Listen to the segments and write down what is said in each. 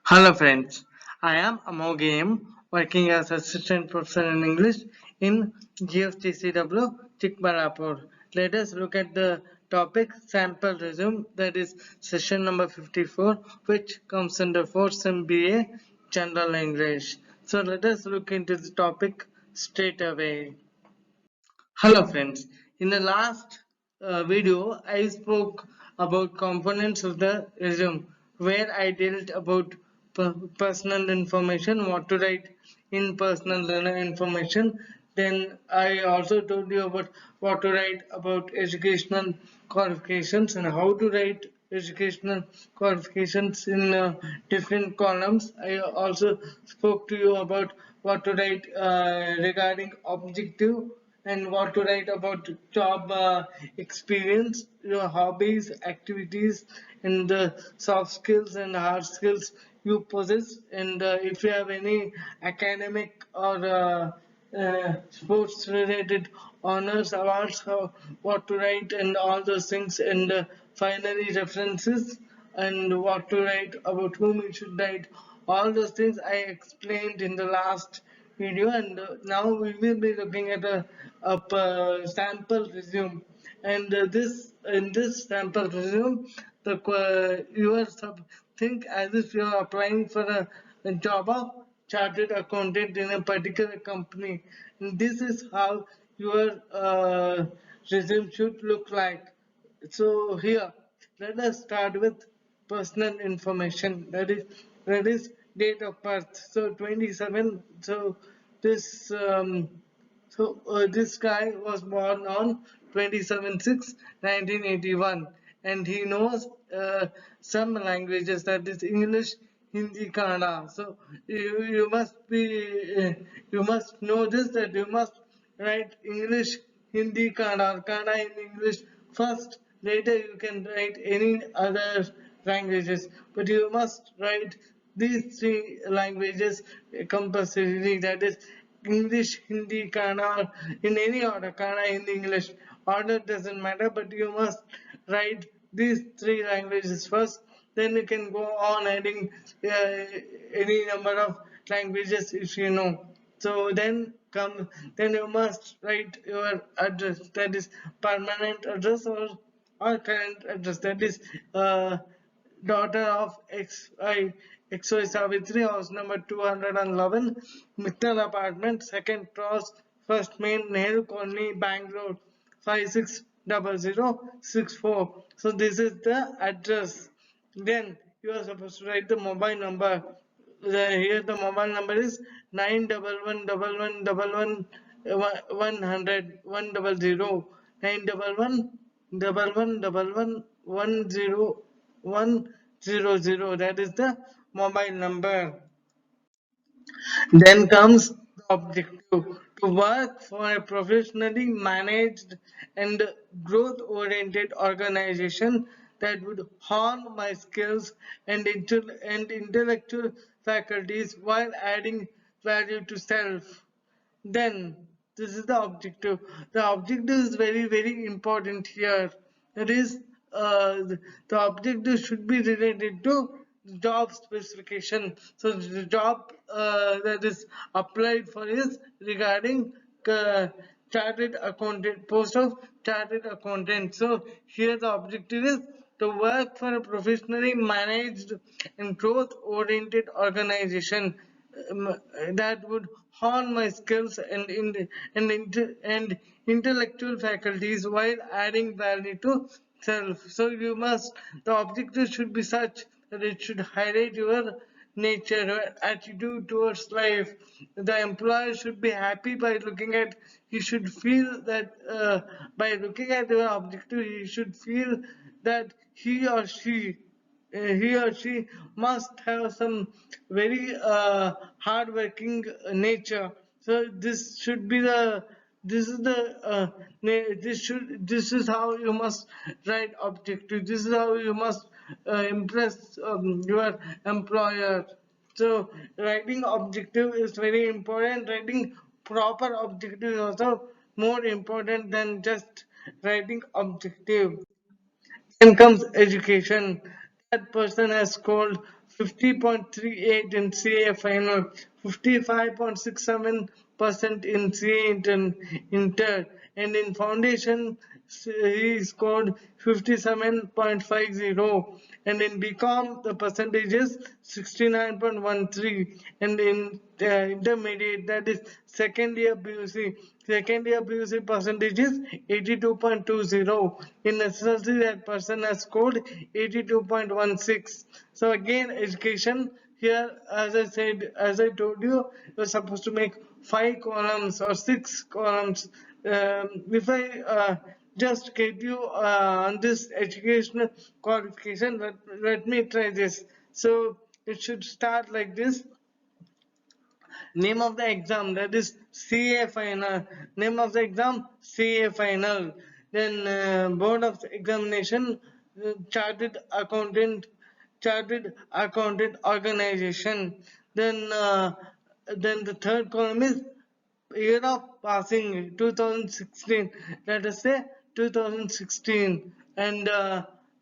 Hello friends, I am Amogam working as assistant professor in English in GFTCW Chikbarapur. Let us look at the topic sample resume, that is session number 54, which comes under 4th MBA General English. So let us look into the topic straight away. Hello friends, in the last video I spoke about components of the resume where I dealt about personal information, what to write in personal information. Then I also told you about what to write about educational qualifications and how to write educational qualifications in different columns. I also spoke to you about what to write regarding objective and what to write about job experience, your hobbies, activities, and the soft skills and hard skills you possess. And if you have any academic or sports related honors, awards, what to write, and all those things. And finally, references and what to write, about whom you should write. All those things I explained in the last video, and now we will be looking at a sample resume. And this in this sample resume, you are think as if you are applying for a job of chartered accountant in a particular company. And this is how your resume should look like. So here, let us start with personal information. That is date of birth. So 27. So this this guy was born on 27/6/1981, and he knows some languages, that is English, Hindi, Kannada. So you must be you must know this, that you must write English, Hindi, Kannada, or Kannada in English first. Later you can write any other languages, but you must write these three languages compulsorily. That is English, Hindi, Kannada, in any order, Kannada, Hindi, English. Order doesn't matter, but you must write these three languages first. Then you can go on adding any number of languages if you know. So then you must write your address, that is permanent address or current address, that is daughter of XY Savitri, house number 211, Mittal Apartment, second cross, first main, Nehru Colony, Bangalore, 560064. So this is the address. Then you are supposed to write the mobile number. Here the mobile number is 9111111 911111110. That is the mobile number. Then comes the objective, to work for a professionally managed and growth oriented organization that would hone my skills and intellectual faculties while adding value to self. Then this is the objective. The objective is very, very important here. That is, the objective should be related to job specification. So the job that is applied for is regarding chartered accountant, post of chartered accountant. So here the objective is to work for a professionally managed and growth oriented organization that would hone my skills and intellectual faculties while adding value to self. So you must, the objective should be such that it should highlight your nature, your attitude towards life. The employer should be happy by looking at, he should feel that by looking at your objective, he should feel that he or she must have some very hardworking nature. So this should be the, this is the this is how you must write objective. This is how you must impress your employer. So writing objective is very important. Writing proper objective is also more important than just writing objective. Then comes education. That person has scored 50.38 in CA final, 55.67% in CA inter, and in foundation he scored 57.50, and in BCom the percentage is 69.13, and in intermediate, that is second year PUC percentage is 82.20. In SSLC that person has scored 82.16. So again, education here, as I told you, you're supposed to make 5 columns or 6 columns. If I just get you on this educational qualification, let me try this. So it should start like this. Name of the exam, that is CA final. Name of the exam, CA final. Then board of examination, chartered accountant organization. Then the third column is year of passing, 2016. Let us say 2016. And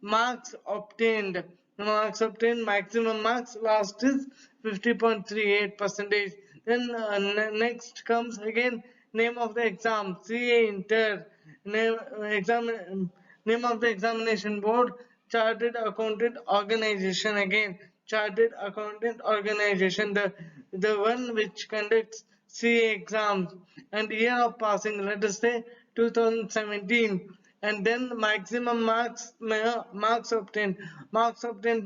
marks obtained, maximum marks last is 50.38 percentage. Then next comes again name of the exam, CA inter, name of the examination board, chartered accountant organization. Again, chartered accountant organization, the one which conducts CA exams. And year of passing, let us say 2017. And then maximum marks obtained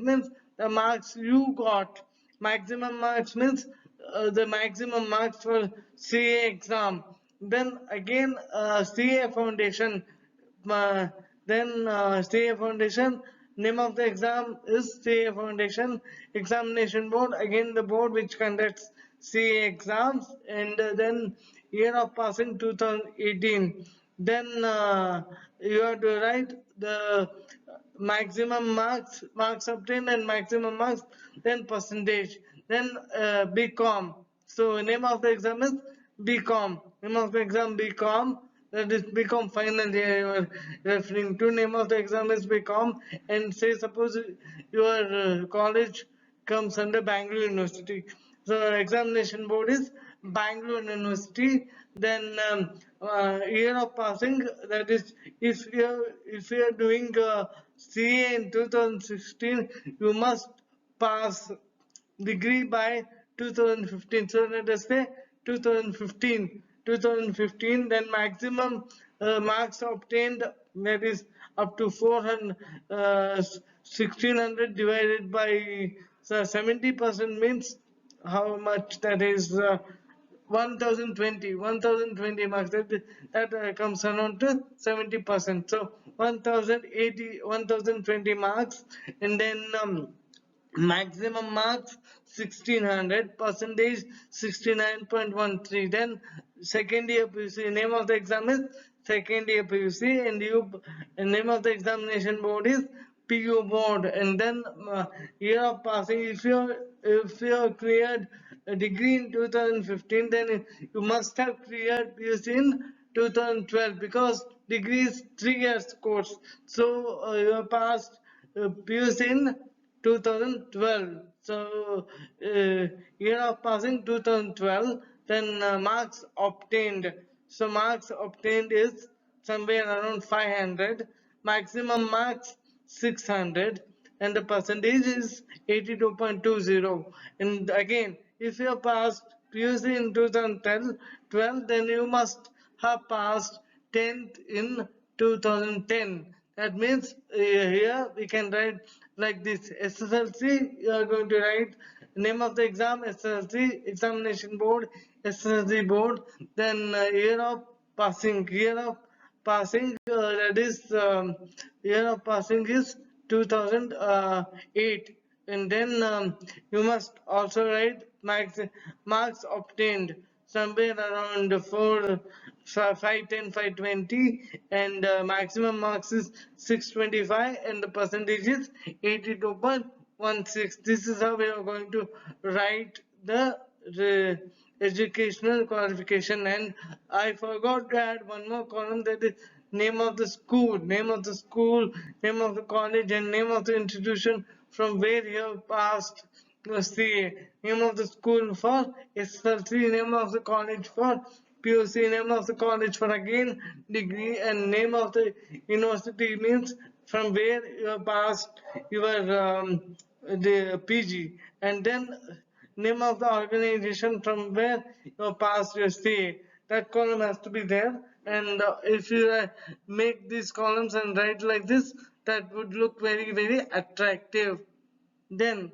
means the marks you got. Maximum marks means the maximum marks for CA exam. Then again CA foundation, uh, then CA foundation, name of the exam is CA foundation examination board, again the board which conducts CA exams. And then year of passing 2018. Then you have to write the maximum marks obtained and maximum marks, then percentage. Then BCom, so name of the exam is BCom, name of the exam BCom, that is BCom final year you are referring to. Name of the exam is BCom. And say suppose your college comes under Bangalore University, so examination board is Bangalore University. Then year of passing, that is if you are doing CA in 2016, you must pass degree by 2015. So let us say 2015, then maximum marks obtained, that is up to 400, 1600 divided by 70% means how much, that is 1020 marks, that comes around to 70%. So 1020 marks. And then maximum marks 1600, percentage 69.13. Then second year PUC, name of the exam is second year PUC. And name of the examination board is PU board. And then year of passing, if you cleared a degree in 2015, then you must have cleared PUC in 2012, because degree is 3 years course. So you have passed PUC in 2012. So year of passing 2012. Then marks obtained, so marks obtained is somewhere around 500, maximum marks 600, and the percentage is 82.20. And again, if you have passed PUC in 2012, then you must have passed 10th in 2010. That means here we can write like this: SSLC, you are going to write name of the exam, SSLC examination board, SSLC board. Then year of passing, that is year of passing is 2008. And then you must also write marks obtained somewhere around 4, 510, 520, and maximum marks is 625, and the percentage is 82.16. This is how we are going to write the educational qualification. And I forgot to add one more column, that is name of the school, name of the college, and name of the institution from where you have passed CA, name of the school for SLC, name of the college for POC, name of the college for again degree, and name of the university means from where you have passed your the PG, and then name of the organization from where you passed your CA. That column has to be there, and if you make these columns and write like this, that would look very attractive. Then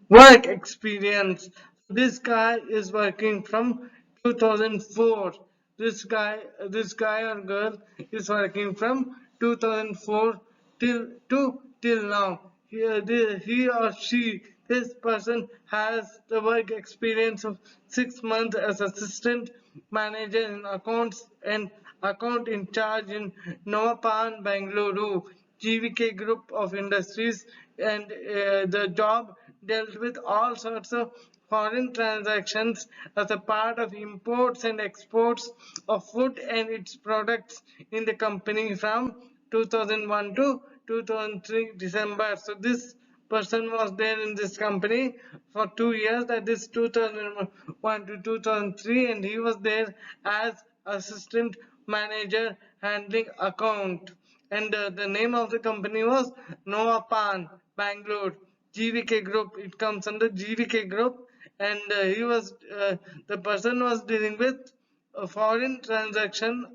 work experience. This guy is working from 2004. This guy or girl is working from 2004 till now. He or she, this person has the work experience of 6 months as assistant manager in accounts and account in charge in Novapan, Bangalore, GVK Group of Industries, and the job dealt with all sorts of foreign transactions as a part of imports and exports of food and its products in the company from 2001 to 2003 December. So this person was there in this company for 2 years, that is 2001 to 2003, and he was there as assistant manager handling account, and the name of the company was Novapan, Bangalore, GVK Group. It comes under GVK Group, and the person was dealing with a foreign transaction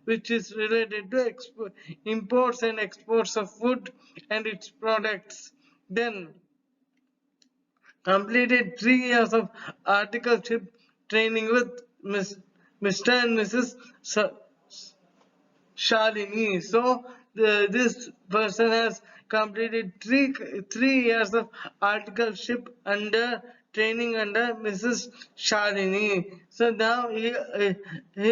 which is related to imports and exports of food and its products. Then completed 3 years of articleship training with Mr. and Mrs. Shalini. So this person has completed three years of articleship under training under Mrs. Shalini. So now he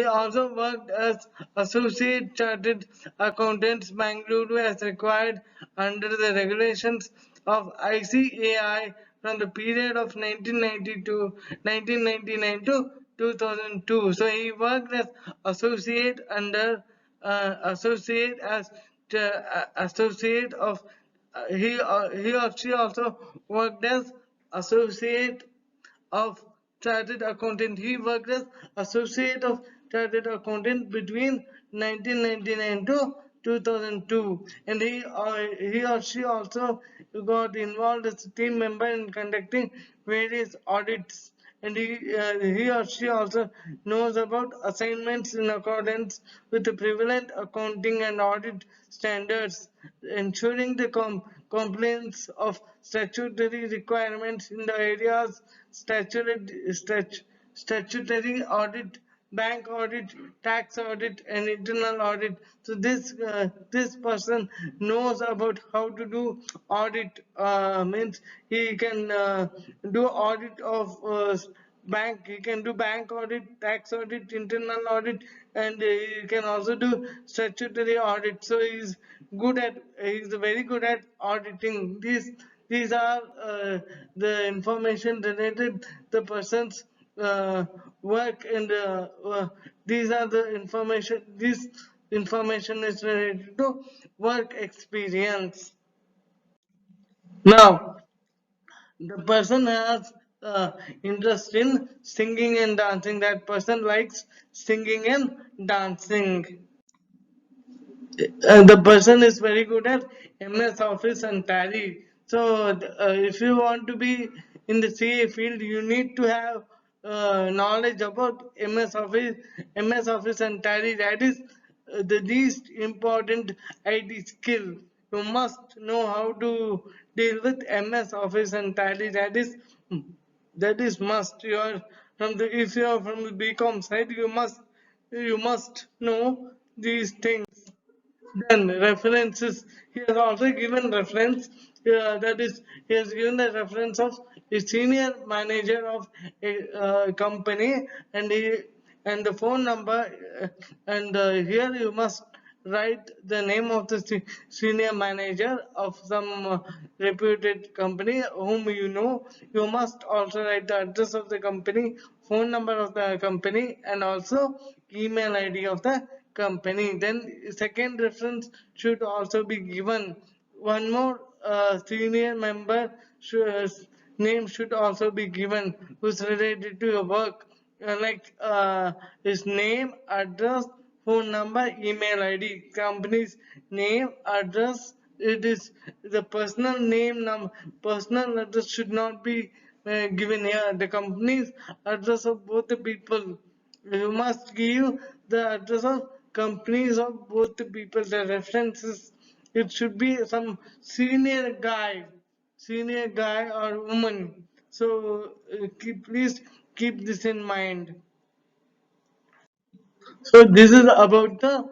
also worked as associate chartered accountant Bangalore as required under the regulations of ICAI from the period of 1999 to 2002. So he worked as associate under associate as associate of he or she also worked as associate of chartered accountant. He worked as associate of chartered accountant between 1999 to 2002, and he or she also got involved as a team member in conducting various audits, and he or she also knows about assignments in accordance with the prevalent accounting and audit standards, ensuring the compliance of statutory requirements in the areas statutory audit, bank audit, tax audit, and internal audit. So this person knows about how to do audit. Means he can do audit of bank. He can do bank audit, tax audit, internal audit, and he can also do statutory audit. So he's very good at auditing. These are the information related the person's work, and these are the information. This information is related to work experience. Now the person has interest in singing and dancing. That person likes singing and dancing. The person is very good at MS Office and Tally. So if you want to be in the CA field, you need to have knowledge about MS Office and Tally. That is the least important IT skill. You must know how to deal with MS Office and Tally. That is must. You are from the if you are from the BCom side, you must know these things. Then references. He has also given reference. That is, he has given the reference of a senior manager of a company, and the phone number. And here you must write the name of the senior manager of some reputed company whom you know. You must also write the address of the company, phone number of the company, and also email ID of the company. Then second reference should also be given. One more senior member should, name should also be given who's related to your work, like his name, address, phone number, email ID. Company's name, address, it is the personal name, personal address should not be given here. The company's address of both the people, you must give the address of companies of both the people. The references, it should be some senior guy or woman. So please keep this in mind. So this is about the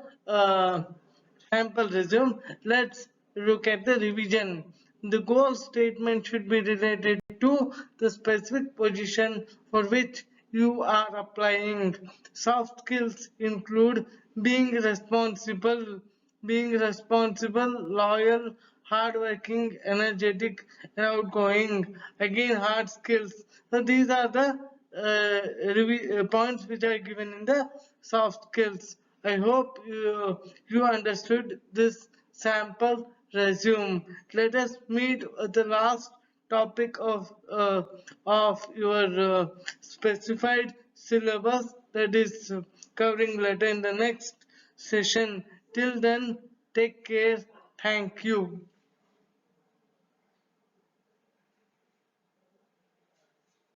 sample resume. Let's look at the revision. The goal statement should be related to the specific position for which you are applying. Soft skills include being responsible, loyal, hardworking, energetic, and outgoing. Again, hard skills. So these are the points which are given in the soft skills. I hope you understood this sample resume. Let us meet at the last topic of your specified syllabus, that is covering letter, in the next session. Till then, take care. Thank you.